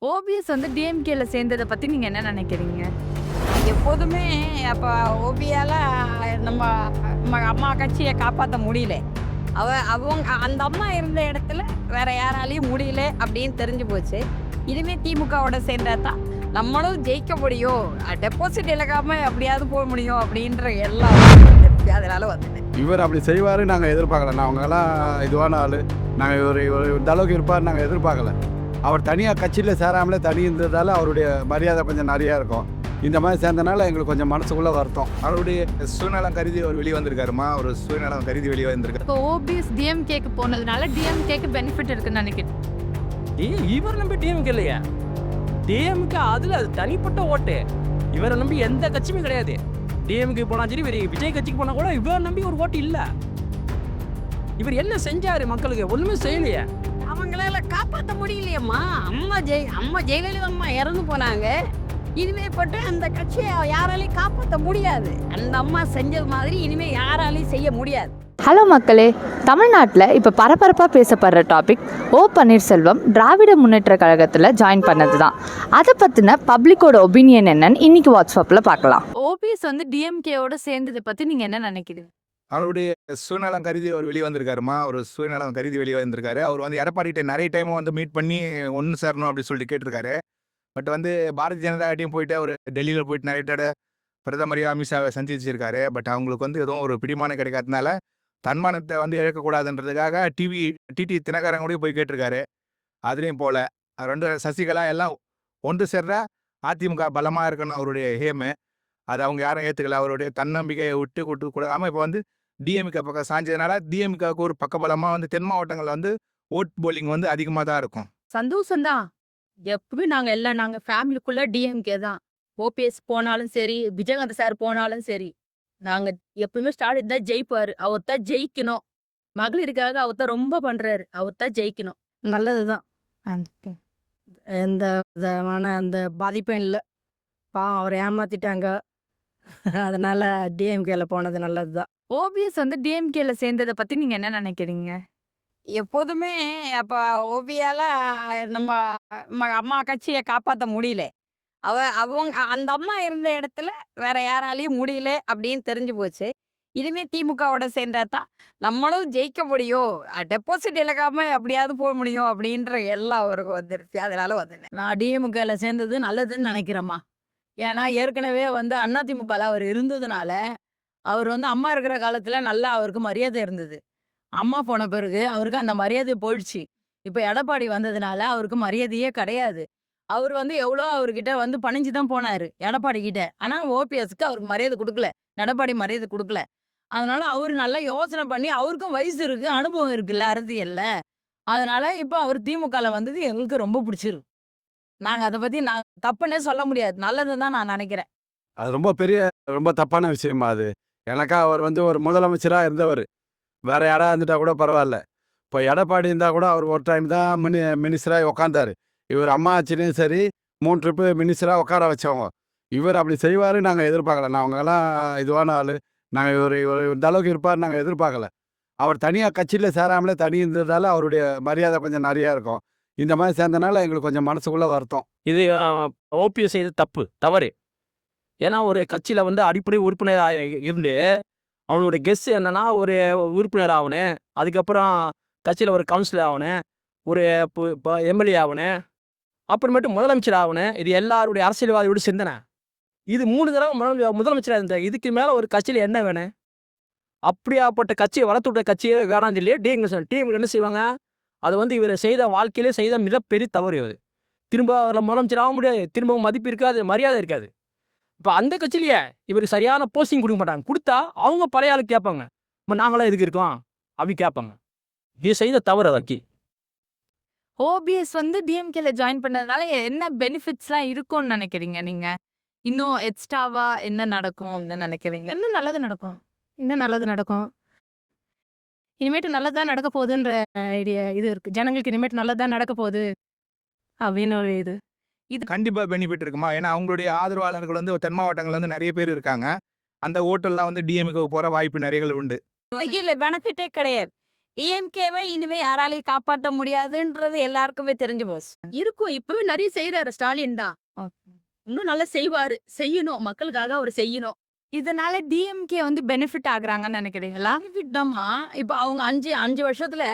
OPS வந்து டிஎம்கேல சேர்ந்தத பத்தி நீங்க என்ன நினைக்கிறீங்க? எப்போதுமே அப்ப ஓபியால நம்ம நம்ம அம்மா கட்சியை காப்பாற்ற முடியல. அவங்க அந்த அம்மா இருந்த இடத்துல வேற யாராலையும் முடியல அப்படின்னு தெரிஞ்சு போச்சு. இனிமே திமுகவோட சேர்ந்தா தான் நம்மளும் ஜெயிக்க முடியும், டெபாசிட் இழக்காம எப்படியாவது போக முடியும் அப்படின்ற எல்லாம் அதனால வந்துட்டேன். இவர் அப்படி செய்வார் நாங்கள் எதிர்பார்க்கல. அவங்கெல்லாம் இதுவான ஆள். நாங்கள் இவர் இந்த அளவுக்கு இருப்பார் நாங்கள் எதிர்பார்க்கல. அவர் தனியாக கட்சியில் சேராமலே தனி இருந்ததால் அவருடைய மரியாதை கொஞ்சம் நிறையா இருக்கும். இந்த மாதிரி சேர்ந்தனால எங்களுக்கு கொஞ்சம் மனசுக்குள்ளே வருத்தம். அவருடைய சுயநலம் கருதி அவர் வெளியே வந்திருக்காருமா. ஒரு சுயநலம் கருதி வெளியே வந்திருக்காரு. இப்போ ஓபிஎஸ் டிஎம்கேக்கு போனதுனால டிஎம்கேக்கு பெனிஃபிட் இருக்குன்னு நினைக்கிறேன். இவர் நம்பி டிஎம்கே இல்லையா? டிஎம்கே அதுல அது தனிப்பட்ட ஓட்டு. இவரை நம்பி எந்த கட்சியுமே கிடையாது. டிஎம்கே போனா சரி, விஜய் கட்சிக்கு போனா கூட இவரை நம்பி ஒரு ஓட்டு இல்ல. இவர் என்ன செஞ்சாரு மக்களுக்கு? ஒண்ணுமே செய்யலையே. அவங்களால காப்பாற்ற முடியலையம்மா. அம்மா ஜெயலலிதா அம்மா இறந்து போனாங்க. இனிமே பட்டு அந்த கட்சியை யாராலையும் காப்பாற்ற முடியாது. அந்த அம்மா செஞ்சது மாதிரி இனிமே யாராலையும் செய்ய முடியாது. ஹலோ மக்களே, தமிழ்நாட்டில் இப்போ பரபரப்பாக பேசப்படுற டாபிக் ஓ பன்னீர்செல்வம் திராவிட முன்னேற்ற கழகத்தில் ஜாயின் பண்ணது தான். அதை பற்றின பப்ளிக்கோட ஒப்பீனியன் என்னன்னு இன்னைக்கு வாட்ஸ்அப்பில் பார்க்கலாம். ஓபிஎஸ் வந்து டிஎம்கேவோட சேர்ந்தத பத்தி நீங்க என்ன நினைக்கிறீங்க? அவருடைய சுயநலம் கருதி அவர் வெளியே வந்திருக்காருமா. ஒரு சுயநலம் கருதி வெளியே வந்திருக்காரு. அவர் வந்து எடப்பாடிகிட்ட நிறைய டைம் வந்து மீட் பண்ணி ஒன்று சேரணும் அப்படின்னு சொல்லிட்டு கேட்டிருக்காரு. பட் வந்து பாரதிய ஜனதா கட்சியும் போயிட்டு அவர் டெல்லியில் போயிட்டு நிறைய தடவை பிரதமரையும் அமித்ஷாவை சந்திச்சிருக்காரு. பட் அவங்களுக்கு வந்து எதுவும் ஒரு பிடிமானம் கிடைக்காதனால தன்மானத்தை வந்து இழக்கக்கூடாதுன்றதுக்காக டிடி தினகரன் கூட போய் கேட்டிருக்காரு. அதுலேயும் போல ரெண்டு சசிகலா எல்லாம் ஒன்று சேர்ற அதிமுக பலமாக இருக்கணும் அவருடைய ஹேமு. அது அவங்க யாரும் ஏற்றுக்கல. அவருடைய தன்னம்பிக்கையை விட்டு கொடுத்து கூடாமல் இப்போ வந்து டிஎம்கே பக்கம் சாஞ்சதுனால டிஎம்கேவுக்கு ஒரு பக்கபலமாக வந்து தென் மாவட்டங்களில் வந்து ஓட் போலிங் வந்து அதிகமாக தான் இருக்கும். சந்தோஷம் தான். எப்பவுமே நாங்க ஃபேமிலிக்குள்ள டிஎம்கே தான். ஓபிஎஸ் போனாலும் சரி, விஜயகாந்த் சார் போனாலும் சரி, நாங்க எப்பவுமே ஸ்டாலின் தான் ஜெயிப்பாரு. அவர் தான் ஜெயிக்கணும். மகளிருக்காக அவர் தான் ரொம்ப பண்றாரு. அவர் தான் ஜெயிக்கணும். நல்லதுதான். எந்த விதமான அந்த பாதிப்பும் இல்லை. பாவம் அவரை ஏமாத்திட்டாங்க. அதனால டிஎம்கேல போனது நல்லதுதான். ஓபிஎஸ் வந்து டிஎம்கேல சேர்ந்தத பத்தி நீங்க என்ன நினைக்கிறீங்க? எப்போதுமே அப்ப ஓபியால நம்ம அம்மா கட்சியை காப்பாற்ற முடியல. அவங்க அந்த அம்மா இருந்த இடத்துல வேற யாராலையும் முடியல அப்படின்னு தெரிஞ்சு போச்சு. இனிமே திமுகவோட சேர்ந்தா தான் நம்மளும் ஜெயிக்க முடியும், டெபாசிட் இழக்காம எப்படியாவது போக முடியும் அப்படின்ற எல்லாம் அவருக்கு வந்துருச்சு. அதனால வந்துட்டேன். நான் டிஎம்கேல சேர்ந்தது நல்லதுன்னு நினைக்கிறேம்மா. ஏன்னா ஏற்கனவே வந்து அதிமுகல அவர் இருந்ததுனால, அவர் வந்து அம்மா இருக்கிற காலத்துல நல்லா அவருக்கு மரியாதை இருந்தது. அம்மா போன பிறகு அவருக்கு அந்த மரியாதை போயிடுச்சு. இப்ப எடப்பாடி வந்ததுனால அவருக்கு மரியாதையே கிடையாது. அவர் வந்து எவ்வளோ அவர்கிட்ட வந்து பணிஞ்சு தான் போனாரு எடப்பாடி கிட்ட. ஆனா ஓபிஎஸ்க்கு அவருக்கு மரியாதை கொடுக்கல. எடப்பாடி மரியாதை கொடுக்கல. அதனால அவரு நல்லா யோசனை பண்ணி, அவருக்கும் வயசு இருக்கு, அனுபவம் இருக்குல்ல அரசியல்ல. அதனால இப்ப அவர் திமுகல வந்தது எங்களுக்கு ரொம்ப பிடிச்சிருக்கு. நாங்க அதை பத்தி தப்புன்னே சொல்ல முடியாது. நல்லதுன்னு தான் நான் நினைக்கிறேன். அது ரொம்ப தப்பான விஷயமா அது. எனக்கா அவர் வந்து ஒரு முதலமைச்சராக இருந்தவர். வேற யாராவது இருந்துட்டா கூட பரவாயில்ல. இப்போ எடப்பாடி இருந்தால் கூட அவர் ஒரு டைம் தான் மினிஸ்டராக உட்காந்தாரு. இவர் அம்மா ஆட்சிலையும் சரி 3 ட்ரிப்பு மினிஸ்டராக உட்கார வச்சவங்க. இவர் அப்படி செய்வார் நாங்கள் எதிர்பார்க்கல. அவங்கெல்லாம் இதுவான ஆள். நாங்கள் இவர் இந்த அளவுக்கு இருப்பார் நாங்கள் எதிர்பார்க்கல. அவர் தனியாக கட்சியில் சேராமலே தனி இருந்ததால் அவருடைய மரியாதை கொஞ்சம் நிறையா இருக்கும். இந்த மாதிரி சேர்ந்தனால எங்களுக்கு கொஞ்சம் மனசுக்குள்ளே வருத்தம். இது ஓபிஎஸ் செய்த தவறு. ஏன்னா ஒரு கட்சியில வந்து அடிப்படை உறுப்பினராக இருந்து அவனுடைய கெஸ் என்னன்னா ஒரு உறுப்பினர் ஆகணும், அதுக்கப்புறம் கட்சியில் ஒரு கவுன்சிலர் ஆகணும், ஒரு எம்எல்ஏ ஆகணும், அப்புறமேட்டு முதலமைச்சர் ஆகணும். இது எல்லாருடைய அரசியல்வாதியோட சிந்தனை. இது 3 தடவை முதலமைச்சராக இருந்த இதுக்கு மேலே ஒரு கட்சியில் என்ன வேணும்? அப்படியாப்பட்ட கட்சியை வளர்த்து விட்ட கட்சியே வேணாம் இல்லையே. டிஎம்கே என்ன செய்வாங்க? அது வந்து இவர் செய்த வாழ்க்கையிலே செய்த மிகப்பெரிய தவறு இது. திரும்ப அவரில் முதலமைச்சர் ஆக முடியாது, திரும்பவும் மதிப்பு இருக்காது, மரியாதை இருக்காது. இப்போ அந்த கட்சியிலேயே இவருக்கு சரியான போஸ்டிங் கொடுக்க மாட்டாங்க. கொடுத்தா அவங்க பழைய ஆளுக்கு கேட்பாங்க, இப்போ நாங்களாம் எதுக்கு இருக்கோம் அப்படி கேட்பாங்க. இது செய்த தவறு அதற்கு. ஓபிஎஸ் வந்து டிஎம்கேல ஜாயின் பண்ணதுனால என்ன பெனிஃபிட்ஸ்லாம் இருக்கும்னு நினைக்கிறீங்க நீங்க? இன்னும் எக்ஸ்ட்ராவா என்ன நடக்கும் அப்படின்னு நினைக்கிறீங்க? இன்னும் நல்லது நடக்கும். இன்னும் நல்லது நடக்கும். இனிமேட்டு நல்லதான் நடக்க போகுதுன்ற ஐடியா இது இருக்கு. ஜனங்களுக்கு இனிமேட்டு நல்லதான் நடக்க போகுது அப்படின்னு ஒரு இது. கண்டிப்பாக பெனிஃபிட் இருக்குமா. ஏன்னா அவங்களுடைய ஆதரவாளர்கள் வந்து தென் மாவட்டங்கள்ல வந்து நிறைய பேர் இருக்காங்க. அந்த ஓட்டெல்லாம் வந்து டிஎம்கேவுக்கு போகிற வாய்ப்பு நிறைய உண்டு. இல்லை பெனிஃபிட்டே கிடையாது. டிஎம்கேவை இனிமே யாராலையும் காப்பாற்ற முடியாதுன்றது எல்லாருக்குமே தெரிஞ்சு போச்சு. இருக்கும் இப்பவே நிறைய செய்யறாரு ஸ்டாலின் தான். இன்னும் நல்லா செய்வாரு. செய்யணும் மக்களுக்காக அவர் செய்யணும். இதனால டிஎம்கே வந்து பெனிஃபிட் ஆகுறாங்கன்னு நினைக்கிறீங்களா? பெனிஃபிட் தாம்மா. இப்ப அவங்க 5 வருஷத்துல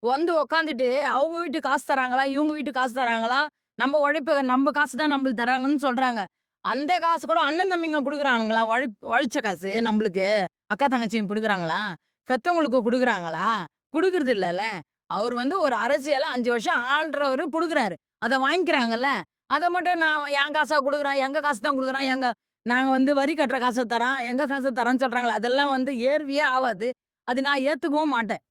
வந்து உக்காந்துட்டு அவங்க வீட்டு காசு தராங்களா, இவங்க வீட்டு காசு தராங்களா, நம்ம உழைப்பு நம்ம காசு தான் நம்மளுக்கு தராங்கன்னு சொல்றாங்க. அந்த காசு கூட அண்ணன் தம்பிங்க குடுக்குறாங்களா? உழைச்ச காசு நம்மளுக்கு அக்கா தங்கச்சியும் குடுக்குறாங்களா? பெத்தவங்களுக்கு குடுக்குறாங்களா? குடுக்கறது இல்லல்ல. அவர் வந்து ஒரு அரசியல 5 வருஷம் ஆள்றவரு குடுக்குறாரு. அத வாங்கிக்கிறாங்கல்ல. அத மட்டும் நான் என் காசா குடுக்குறேன், எங்க காசு தான் குடுக்குறேன், நாங்க வந்து வரி கட்டுற காசை தரோம், எங்க காசை தரோன்னு சொல்றாங்களா? அதெல்லாம் வந்து ஏர்வியே ஆவாது. அது நான் ஏத்துக்கவும் மாட்டேன்.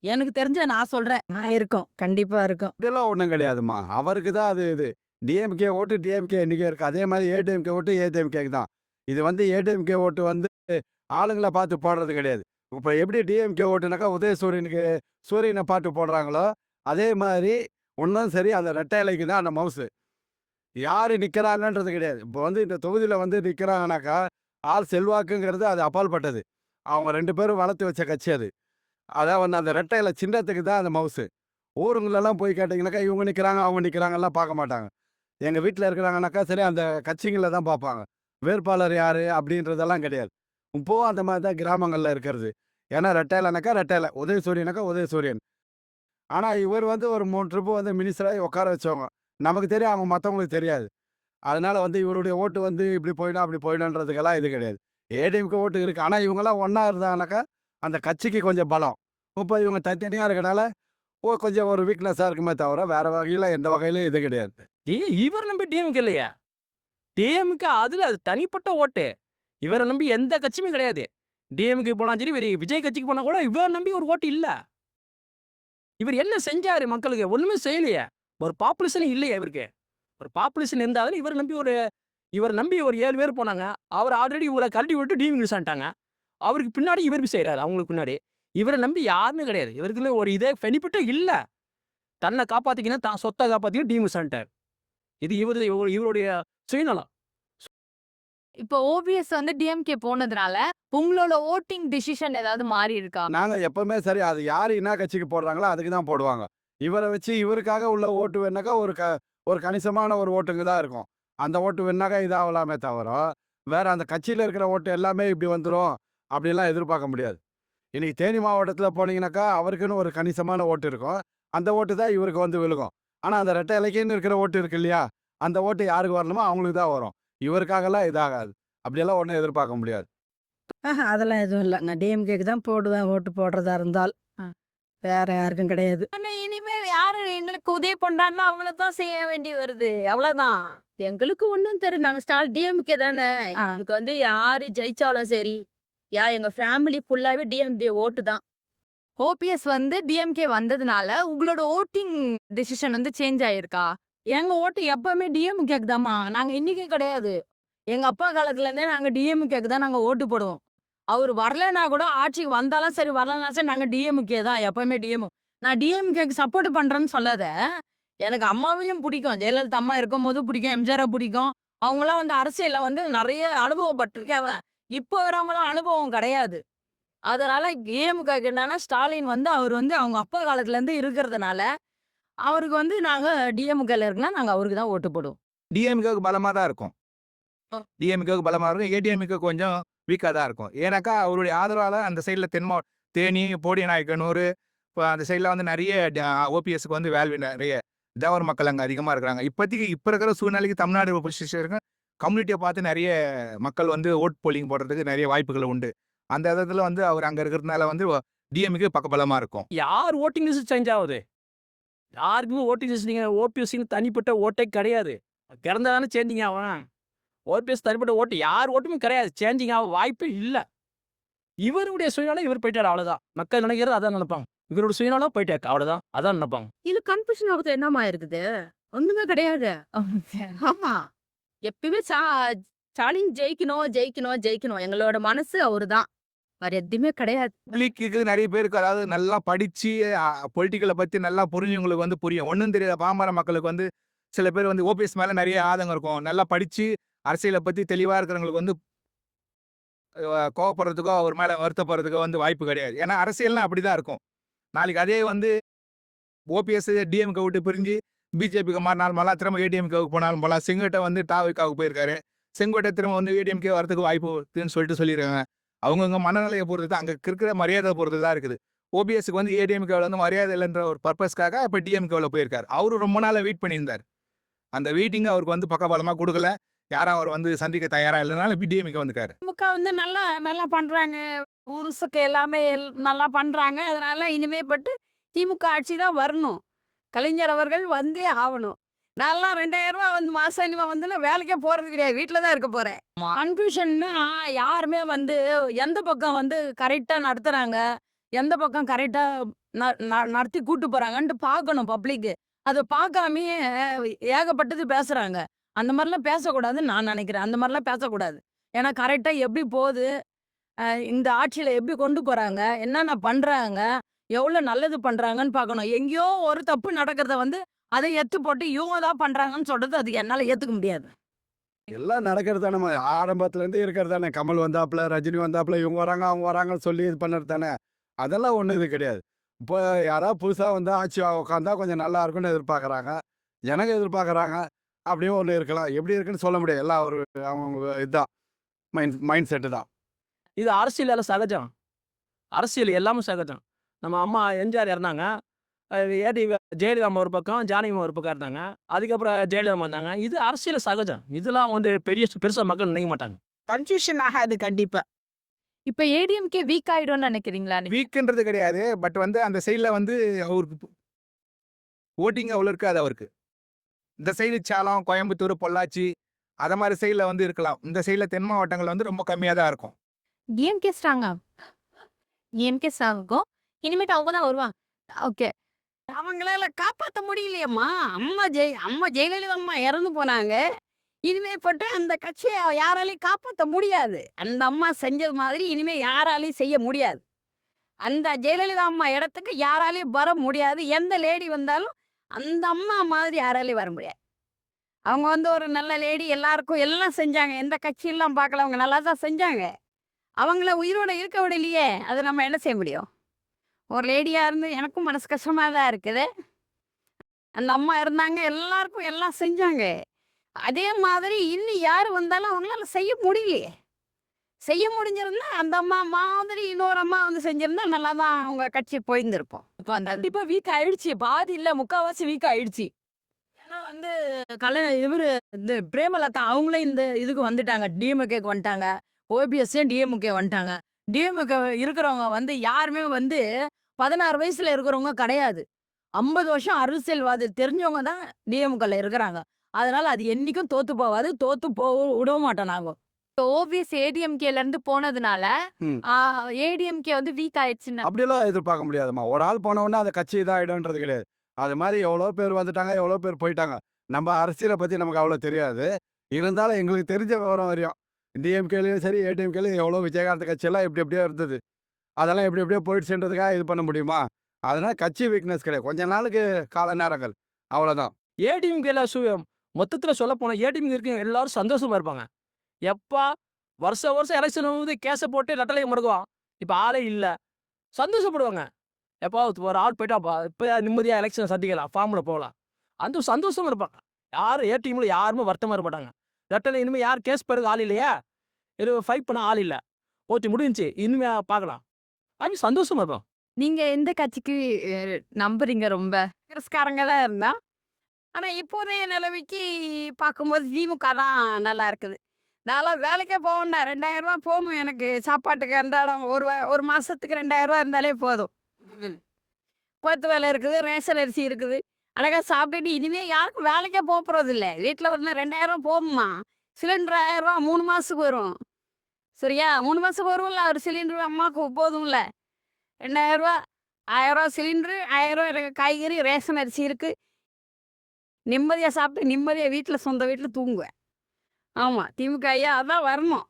எனக்கு தெரிஞ்ச நான் சொல்றேன். நான் இருக்கும். கண்டிப்பா இருக்கும். இதெல்லாம் ஒன்றும் கிடையாதுமா. அவருக்கு தான் அது இது. டிஎம்கே ஓட்டு டிஎம்கே இன்னைக்கு இருக்கு. அதே மாதிரி ஏடிஎம்கே ஓட்டு ஏடிஎம்கேக்கு தான். இது வந்து ஏடிஎம்கே ஓட்டு வந்து ஆளுங்களை பார்த்து போடுறது கிடையாது. இப்போ எப்படி டிஎம்கே ஓட்டுனாக்கா சூரியனை பார்த்து போடுறாங்களோ, அதே மாதிரி ஒன்றும் சரி அந்த ரெட்டை இலைக்கு தான் அந்த மவுசு. யார் நிற்கிறாங்கன்றது கிடையாது. இப்போ வந்து இந்த தொகுதியில் வந்து நிற்கிறாங்கனாக்கா ஆள் செல்வாக்குங்கிறது அது அப்பால்பட்டது. அவங்க 2 பேரும் வளர்த்து வச்ச கட்சி அது. அதான் வந்து அந்த ரெட்டை இலை சின்னத்துக்கு தான் அந்த மவுசு. ஊருங்களெல்லாம் போய் கேட்டிங்கனாக்கா இவங்க நிற்கிறாங்க அவங்க நிற்கிறாங்கலாம் பார்க்க மாட்டாங்க. எங்கள் வீட்டில் இருக்கிறாங்கனாக்கா சரி அந்த கட்சிங்களை தான் பார்ப்பாங்க. வேட்பாளர் யார் அப்படின்றதெல்லாம் கிடையாது. இப்போவும் அந்த மாதிரி தான் கிராமங்களில் இருக்கிறது. ஏன்னா ரெட்டை இலைனாக்கா ரெட்டை இலை, உதயசூரியனாக்கா உதயசூரியன். ஆனால் இவர் வந்து ஒரு 3 ட்ரிப்பு வந்து மினிஸ்டராகி உட்கார வச்சவங்க. நமக்கு தெரியும், அவங்க மற்றவங்களுக்கு தெரியாது. அதனால வந்து இவருடைய ஓட்டு வந்து இப்படி போயிடும் அப்படி போயிடும்ன்றதுக்கெல்லாம் இது கிடையாது. ஏடிஎம்கே ஓட்டு இருக்குது. ஆனால் இவங்கெல்லாம் ஒன்றா இருந்தாங்கனாக்கா அந்த கட்சிக்கு கொஞ்சம் பலம். இப்போ இவங்க தனித்தனியாக இருக்கனால கொஞ்சம் ஒரு வீக்னஸாக இருக்குமே தவிர வேறு வகையில் எந்த வகையிலும் இது கிடையாது. இவர் நம்பி டிஎம்கே இல்லையா? டிஎம்கே அதுல அது தனிப்பட்ட ஓட்டு. இவரை நம்பி எந்த கட்சியுமே கிடையாது. டிஎம்கே போனாலும் சரி, விஜய் கட்சிக்கு போனா கூட இவரை நம்பி ஒரு ஓட்டு இல்ல. இவர் என்ன செஞ்சாரு மக்களுக்கு? ஒண்ணுமே செய்யலையே. ஒரு பாப்புலேஷன் இல்லையா இவருக்கு? ஒரு பாப்புலேஷன் இருந்தாலும் இவரை நம்பி ஒரு 7 பேர் போனாங்க. அவர் ஆல்ரெடி இவரை கழட்டி விட்டு டிஎம்கே ஆண்டாங்க. அவருக்கு பின்னாடி இவர் செய்யறாரு. அவங்களுக்கு பின்னாடி இவரை நம்பி யாருமே கிடையாது. இவருக்குள்ள ஒரு இதே பெனிஃபிட்டே இல்ல. தன்னை காப்பாத்திக்கணும், தான் சொத்தை காப்பாத்திக்கணும் டிஎம்கே ஆண்டார். இது இவருடைய சுயநலம். இப்போ ஓபிஎஸ் வந்து டிஎம்கே போனதுனால உங்களோட ஓட்டிங் டிசிஷன் ஏதாவது மாறி இருக்கா? நாங்கள் எப்பவுமே சரி அது யார் என்ன கட்சிக்கு போடுறாங்களோ அதுக்கு தான் போடுவாங்க. இவரை வச்சு இவருக்காக உள்ள ஓட்டு வேணாக்கா ஒரு கணிசமான ஒரு ஓட்டுங்க தான் இருக்கும். அந்த ஓட்டு வேணாக்கா இதாகலாமே தவிர வேற அந்த கட்சியில் இருக்கிற ஓட்டு எல்லாமே இப்படி வந்துடும் அப்படிலாம் எதிர்பார்க்க முடியாது. இன்னைக்கு தேனி மாவட்டத்தில் போனீங்கன்னாக்கா அவருக்குன்னு ஒரு கணிசமான ஓட்டு இருக்கும். அந்த ஓட்டு தான் இவருக்கு வந்து விழுகும். ஆனால் அந்த ரெட்டை இலைக்குன்னு இருக்கிற ஓட்டு இருக்கு இல்லையா, அந்த ஓட்டு யாருக்கு வரணுமோ அவங்களுக்கு தான் வரும். இவருக்காகலாம் இதாகாது. அப்படியெல்லாம் ஒன்றும் எதிர்பார்க்க முடியாது. அதெல்லாம் எதுவும் இல்ல. நான் டிஎம்கேக்கு தான் போடுவேன் ஓட்டு போடுறதா இருந்தால். வேற யாருக்கும் கிடையாது. ஆனா இனிமேல் யாரு எங்களுக்கு உதவி பண்றாங்களோ அவங்கள தான் செய்ய வேண்டி வருது. அவ்வளவுதான். எங்களுக்கு ஒண்ணும் தெரியும். நாங்க டிஎம்கே தானே. எனக்கு வந்து யாரு ஜெயிச்சாலும் சரி, எங்க ஃபேமிலி ஃபுல்லாவே டிஎம்கே ஓட்டு தான். ஓபிஎஸ் வந்து டிஎம்கே வந்ததுனால உங்களோட ஓட்டிங் டிசிஷன் வந்து சேஞ்ச் ஆயிருக்கா? எங்க ஓட்டு எப்பவுமே டிஎம்கேக்கு தாம்மா. நாங்க இன்னைக்கு கிடையாது. எங்க அப்பா காலத்துல இருந்தே நாங்க டிஎம்கேக்கு தான் நாங்க ஓட்டு போடுவோம். அவர் வரலன்னா கூட ஆட்சிக்கு வந்தாலும் சரி வரலன்னா சரி நாங்க டிஎம்கே தான் எப்பவுமே நான் டிஎம்கேக்கு சப்போர்ட் பண்றேன்னு சொல்லாத. எனக்கு அம்மாவையும் பிடிக்கும். ஜெயலலிதா அம்மா இருக்கும்போது பிடிக்கும். எம்ஜிஆரை பிடிக்கும். அவங்களாம் வந்து அரசியல்ல வந்து நிறைய அனுபவப்பட்டிருக்கேன். இப்போ வரவங்களாம் அனுபவம் கிடையாது. அதனால டிஎம்கேக்கு என்னன்னா ஸ்டாலின் வந்து அவர் வந்து அவங்க அப்பா காலத்துல இருந்து இருக்கிறதுனால அவருக்கு வந்து நாங்க டிஎம்கேல இருக்கலாம். நாங்க அவருக்கு தான் ஓட்டு போடுவோம். டிஎம்கேக்கு பலமாக தான் இருக்கும். டிஎம்கேக்கு பலமாக இருக்கும். ஏடிஎம்கே கொஞ்சம் வீக்காக தான் இருக்கும். ஏன்னாக்கா அவருடைய ஆதரவால் அந்த சைடில் தேனி, போடிநாயக்கனூர், இப்போ அந்த சைடில் வந்து நிறைய ஓபிஎஸ்க்கு வந்து வேல்யூ நிறைய தேவர் மக்கள் அங்கே அதிகமாக இருக்கிறாங்க. இப்போ இருக்கிற சூழ்நிலைக்கு தமிழ்நாடு பொசிஷன் கம்யூனிட்டியை பார்த்து நிறைய மக்கள் வந்து ஓட் போலிங் போடுறதுக்கு நிறைய வாய்ப்புகள் உண்டு. அந்த விதத்தில் வந்து அவர் அங்கே இருக்கிறதுனால வந்து டிஎம்கே பக்கபலமாக இருக்கும். யார் ஓட்டிங் லிஸ்ட் சேஞ்ச் ஆகுது? யாருக்குமே ஓட்டிங் லிஸ்ட் நீங்கள் ஓபிஎஸ்சின்னு தனிப்பட்ட ஓட்டே கிடையாது. பிறந்ததானே சேஞ்சிங் ஆகும். ஓபிஎஸ் தனிப்பட்ட ஓட்டு யார் ஓட்டுமே கிடையாது. சேஞ்சிங் ஆக வாய்ப்பே இல்லை. இவருடைய சுயநலம் இவர் போயிட்டார், அவ்வளோதான். மக்கள் நினைக்கிறது அதான் நினைப்பாங்க. இவரோட சுயநலம் போயிட்டாரு, அவ்வளோதான். அதான் நினைப்பாங்க. இது கன்ஃபியூஷன் ஆகுது. என்னமா இருக்குது? ஒண்ணுமே கிடையாது. ஆமா, எப்பயுமே ஸ்டாலின் ஜெயிக்கணும். எங்களோட மனசு அவருதான். வேற எதுவுமே கிடையாது. பப்ளிக்கு நிறைய பேருக்கு அதாவது நல்லா படிச்சு பொலிட்டிக்கலை பற்றி நல்லா புரிஞ்சவங்களுக்கு வந்து புரியும். ஒன்றும் தெரியாத பாமர மக்களுக்கு வந்து சில பேர் வந்து ஓபிஎஸ் மேலே நிறைய ஆதங்கம் இருக்கும். நல்லா படித்து அரசியலை பற்றி தெளிவாக இருக்கிறவங்களுக்கு வந்து கோவப்படுறதுக்கோ அவர் மேலே வருத்தப்படுறதுக்கோ வந்து வாய்ப்பு கிடையாது. ஏன்னா அரசியல்னா அப்படி தான் இருக்கும். நாளைக்கு அதே வந்து ஓபிஎஸ் டிஎம்கே விட்டு பிரிஞ்சு பிஜேபிக்கு மாறினாலும் போலாம், திரும்ப ஏடிஎம்கேவுக்கு போனாலும் போலாம். செங்கோட்டை வந்து தாவிக்காவுக்கு போயிருக்காரு. செங்கோட்டை திரும்ப வந்து ஏடிஎம்கே வரதுக்கு வாய்ப்பு இருக்குன்னு சொல்லிட்டு சொல்லியிருக்காங்க. அவங்கவுங்க மனநிலையை பொறுத்து தான், அங்கே இருக்கிற மரியாதை பொறுத்து தான் இருக்குது. ஓபிஎஸ்க்கு வந்து ஏடிஎம்கேவில் வந்து மரியாதை இல்லைன்ற ஒரு பர்பஸ்க்காக இப்போ டிஎம்கேவில் போயிருக்காரு. அவரு ரொம்ப நாளாக வெயிட் பண்ணியிருந்தார். அந்த வெயிட்டிங் அவருக்கு வந்து பக்கபலமாக கொடுக்கல. யாரும் அவர் வந்து சந்திக்க தயாராக இல்லைனாலும் இப்போ டிஎம்கே வந்துருக்காரு. திமுக வந்து நல்லா நல்லா பண்றாங்க. ஊருசுக்கு எல்லாமே நல்லா பண்றாங்க. அதனால இனிமே பட்டு திமுக ஆட்சி தான் வரணும். கலைஞர் அவர்கள் வந்தே ஆகணும். நான்லாம் 2000 ரூபா வந்து மாசம் இனிமே வந்து நான் வேலைக்கே போறது கிடையாது. வீட்டில் தான் இருக்க போறேன். கன்ஃபியூஷன்னா யாருமே வந்து எந்த பக்கம் வந்து கரெக்டா நடத்துறாங்க, எந்த பக்கம் கரெக்டா நடத்தி கூட்டு போறாங்கன்ட்டு பார்க்கணும் பப்ளிக். அதை பார்க்காமயே ஏகப்பட்டது பேசுறாங்க. அந்த மாதிரிலாம் பேசக்கூடாதுன்னு நான் நினைக்கிறேன். அந்த மாதிரிலாம் பேசக்கூடாது. ஏன்னா கரெக்டா எப்படி போகுது, இந்த ஆட்சியில எப்படி கொண்டு போறாங்க, என்னென்ன பண்றாங்க, எவ்வளோ நல்லது பண்றாங்கன்னு பார்க்கணும். எங்கேயோ ஒரு தப்பு நடக்கிறத வந்து அதை எத்து போட்டு இவங்க தான் பண்றாங்கன்னு சொல்றது அது என்னால ஏத்துக்க முடியாது. எல்லாம் நடக்கிறது தானே. ஆரம்பத்துலேருந்து இருக்கிறது தானே. கமல் வந்தாப்புல, ரஜினி வந்தாப்புல, இவங்க வராங்க அவங்க வராங்கன்னு சொல்லி இது பண்ணுறது தானே. அதெல்லாம் ஒன்றும் இது கிடையாது. இப்போ யாராவது புதுசாக வந்து ஆட்சி உட்காந்தா கொஞ்சம் நல்லா இருக்கும்னு எதிர்பார்க்குறாங்க. ஜனங்க எதிர்பார்க்குறாங்க. அப்படியே ஒன்று இருக்கலாம். எப்படி இருக்குன்னு சொல்ல முடியாது. எல்லாம் ஒரு அவங்க இதுதான் மைண்ட் செட்டு தான். இது அரசியல் எல்லாம் சகஜம். அரசியல் எல்லாமே சகஜம். நம்ம அம்மா எம்ஜிஆர் இறந்தாங்க. ஏடி ஜெயலலிதா அம்மா ஒரு பக்கம், ஜானகி அம்மா ஒரு பக்கம் இருந்தாங்க. அதுக்கப்புறம் ஜெயலலிதா அம்மா வந்தாங்க. இது அரசியல் சகஜம். இதெல்லாம் வந்து பெருசா மக்கள் நினைக்க மாட்டாங்க. கன்ஃபியூஷன் ஆகாது கண்டிப்பா. இப்ப ஏடிஎம்கே வீக் ஆயிடும்னு நினைக்கிறீங்களா நீங்க? வீக்குன்றது கிடையாது. பட் வந்து அந்த சைடில் வந்து அவருக்கு ஓட்டிங் அவ்வளோ இருக்காது அவருக்கு. இந்த சைடு சேலம், கோயம்புத்தூர், பொள்ளாச்சி அதை மாதிரி சைடில் வந்து இருக்கலாம். இந்த சைடில் தென் மாவட்டங்கள் வந்து ரொம்ப கம்மியாக தான் இருக்கும். டிஎம்கே ஸ்ட்ராங்கா? டிஎம்கே ஸ்ட்ராங்கும் இனிமேட்டு அவங்க தான் வருவாங்க. ஓகே. அவங்களால காப்பாற்ற முடியலையம்மா. அம்மா ஜெயலலிதா அம்மா இறந்து போனாங்க. இனிமே பட்டு அந்த கட்சியை யாராலையும் காப்பாற்ற முடியாது. அந்த அம்மா செஞ்சது மாதிரி இனிமே யாராலையும் செய்ய முடியாது. அந்த ஜெயலலிதா அம்மா இடத்துக்கு யாராலையும் வர முடியாது. எந்த லேடி வந்தாலும் அந்த அம்மா மாதிரி யாராலையும் வர முடியாது. அவங்க வந்து ஒரு நல்ல லேடி, எல்லாருக்கும் எல்லாம் செஞ்சாங்க. எந்த கட்சியெல்லாம் பார்க்கல, அவங்க நல்லா தான் செஞ்சாங்க. அவங்கள உயிரோட இருக்க விடலையே, அதை நம்ம என்ன செய்ய முடியும்? ஒரு லேடியா இருந்து எனக்கும் மனசு கஷ்டமா தான் இருக்குது. அந்த அம்மா இருந்தாங்க, எல்லாருக்கும் எல்லாம் செஞ்சாங்க. அதே மாதிரி இன்னும் யார் வந்தாலும் அவங்களால செய்ய முடியலையே. செய்ய முடிஞ்சிருந்தா அந்த அம்மா மாதிரி இன்னொரு அம்மா வந்து செஞ்சிருந்தா நல்லா தான் அவங்க கட்சி போயிருந்திருப்போம். இப்போ அந்த கண்டிப்பா வீக் ஆயிடுச்சு. பாதி இல்ல, முக்காவாசி வீக் ஆயிடுச்சு. ஏன்னா வந்து இவரு இந்த பிரேமலதா அவங்களே இந்த இதுக்கு வந்துட்டாங்க. டிஎம்கேக்கு வந்துட்டாங்க. ஓபிஎஸ் டிஎம்கே வந்துட்டாங்க. டிஎம்கே இருக்கிறவங்க வந்து யாருமே வந்து 16 வயசுல இருக்கிறவங்க கிடையாது. 50 வருஷம் அரசியல்வாதி தெரிஞ்சவங்க தான் டிஎம்கேல இருக்கிறாங்க. அதனால அது என்னைக்கும் தோத்து போகாது. தோத்து விட மாட்டோம் நாங்க. ஓபிஎஸ் ஏடிஎம்கேல இருந்து போனதுனால ம். ஏடிஎம்கே வந்து வீக் ஆயிடுச்சுன்னு அப்படியெல்லாம் எதிர்பார்க்க முடியாதும்மா. ஒரு ஆள் போன உடனே அந்த கட்சி இதாகிடும்ன்றது கிடையாது. அது மாதிரி எவ்வளோ பேர் வந்துட்டாங்க, எவ்வளோ பேர் போயிட்டாங்க. நம்ம அரசியலை பற்றி நமக்கு அவ்வளோ தெரியாது. இருந்தாலும் எங்களுக்கு தெரிஞ்ச விவரம் வரையும் டிஎம்கேலையும் சரி ஏடிஎம்கேலையும் எவ்வளோ விஜயகாந்த் கட்சியெல்லாம் எப்படி எப்படியோ இருந்தது. அதெல்லாம் எப்படி எப்படியோ போயிடுச்சுன்றதுக்காக இது பண்ண முடியுமா? அதனால கட்சி வீக்னஸ் கிடையாது. கொஞ்ச நாளுக்கு கால நேரங்கள் அவ்வளோதான். ஏடிஎம்கேல மொத்தத்துல சொல்லப் போனா ஏடிஎம்கே இருக்க எல்லாரும் சந்தோஷமா இருப்பாங்க. எப்பா வருஷம் எலெக்ஷன் வந்து கேஸை போட்டு ரெட்டலை முடக்குவான். இப்ப ஆளே இல்ல. சந்தோஷப்படுவாங்க. எப்பா ஒரு ஆள் போயிட்டாப்பா, இப்ப நிம்மதியா எலெக்ஷன் சந்திக்கலாம், ஃபார்ம்ல போகலாம். அந்த சந்தோஷமா இருப்பாங்க. யாரும் ஏடிஎம்ல யாருமே வருத்தமா இருக்க மாட்டாங்க. ரெட்டலை இனிமே யார் கேஸ் போறதுக்கு ஆள் இல்லையா, ஃபைட் பண்ண ஆள் இல்ல, ஓட்டி முடிஞ்சுச்சு, இனிமே பார்க்கலாம். அது சந்தோஷமா இருப்பான். நீங்க எந்த கட்சிக்கு நம்புறீங்க ரொம்ப? காங்கிரஸ்காரங்க தான் இருந்தா. ஆனா இப்போதைய நிலைமைக்கு பார்க்கும்போது திமுக தான் நல்லா இருக்குது. நான்லாம் வேலைக்கே போவேன்டா. 2000 ரூபா போகும் எனக்கு சாப்பாட்டுக்கு அன்றாடம். ஒரு மாசத்துக்கு 2000 ரூபா இருந்தாலே போதும். போத்து வேலை இருக்குது, ரேஷன் அரிசி இருக்குது. அழகா சாப்பிட்டுட்டு இனிமே யாருக்கும் வேலைக்கே போறது இல்லை. வீட்டில் வந்து 2000 ரூபா போகுமா? சிலிண்டர் 1000 ரூபா 3 மாசத்துக்கு வரும். சரியா? 3 மாசத்துக்கு வரும்ல ஒரு சிலிண்டர். அம்மாவுக்கு போதும்ல. 2000 ரூபா, 1000 ரூபா சிலிண்டரு, 1000 ரூபா காய்கறி, ரேஷன் அரிசி இருக்கு. நிம்மதியாக சாப்பிட்டு நிம்மதியாக வீட்டில் சொந்த வீட்டில் தூங்குவேன். ஆமாம், திமுக ஐயா அதான் வரணும்.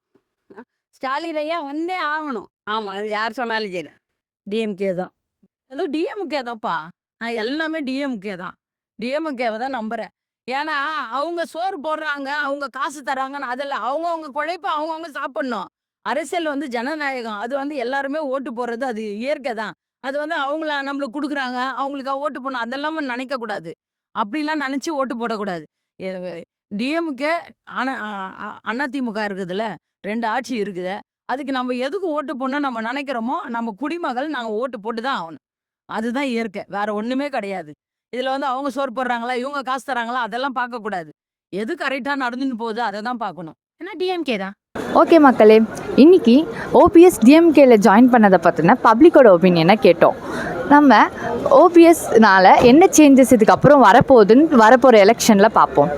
ஸ்டாலின் ஐயா வந்தே ஆகணும். ஆமாம், அது யார் சொன்னாலும் சரி. டிஎம்கே தான். ஏதோ டிஎம்கே தான்ப்பா. நான் எல்லாமே டிஎம்கே தான். டிஎம்கேவை தான் நம்புறேன். ஏன்னா அவங்க சோறு போடுறாங்க, அவங்க காசு தராங்கன்னு அதில் அவங்கவுங்க குழைப்ப அவங்கவுங்க சாப்பிடணும். அரசியல் வந்து ஜனநாயகம். அது வந்து எல்லாருமே ஓட்டு போடுறது அது இயற்கை தான். அது வந்து அவங்கள நம்மளுக்கு குடுக்குறாங்க, அவங்களுக்காக ஓட்டு போடணும் அதெல்லாம் நினைக்கக்கூடாது. அப்படிலாம் நினைச்சு ஓட்டு போடக்கூடாது. டிஎம்கே ஆனா அதிமுக இருக்குதுல்ல, 2 ஆட்சி இருக்குது. அதுக்கு நம்ம எதுக்கு ஓட்டு போடணும்னு நம்ம நினைக்கிறோமோ, நம்ம குடிமகள் நாங்க ஓட்டு போட்டு தான் ஆகணும். அதுதான் இயற்கை. வேற ஒண்ணுமே கிடையாது. இதுல வந்து அவங்க சோறு போடுறாங்களா, இவங்க காசு தராங்களா அதெல்லாம் பார்க்கக்கூடாது. எது கரெக்ட்டா நடந்துன்னு போகுதோ அத தான் பார்க்கணும். ஏன்னா டிஎம்கே தான். ஓகே மக்களே, இன்னைக்கு ஓபிஎஸ் டிஎம்கேல ஜாயின் பண்ணதை பற்றின பப்ளிக்கோட ஒப்பீனியனை கேட்டோம். நம்ம ஓபிஎஸ்னால என்ன சேஞ்சஸ் இதுக்கப்புறம் வரப்போகுதுன்னு வரப்போகிற எலெக்ஷனில் பார்ப்போம்.